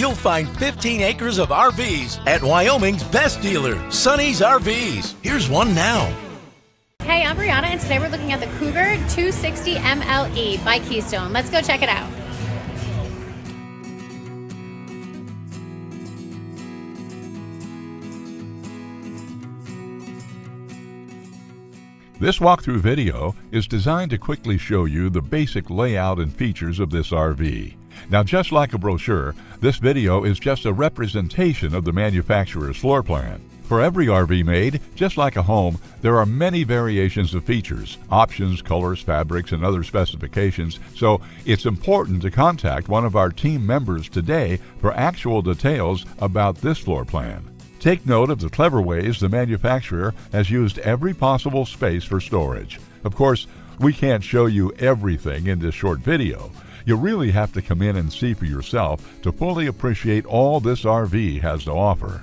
you'll find 15 acres of RVs at Wyoming's best dealer, Sonny's RVs. Here's one now. Hey, I'm Brianna, and today we're looking at the Cougar-260MLE by Keystone. Let's go check it out. This walkthrough video is designed to quickly show you the basic layout and features of this RV. Now, just like a brochure, this video is just a representation of the manufacturer's floor plan. For every RV made, just like a home, there are many variations of features, options, colors, fabrics, and other specifications, so it's important to contact one of our team members today for actual details about this floor plan. Take note of the clever ways the manufacturer has used every possible space for storage. Of course, we can't show you everything in this short video. You really have to come in and see for yourself to fully appreciate all this RV has to offer.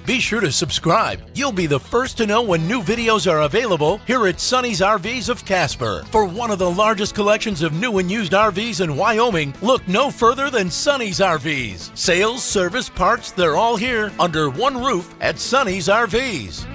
Be sure to subscribe. You'll be the first to know when new videos are available here at Sonny's RVs of Casper. For one of the largest collections of new and used RVs in Wyoming, look no further than Sonny's RVs. Sales, service, parts, they're all here under one roof at Sonny's RVs.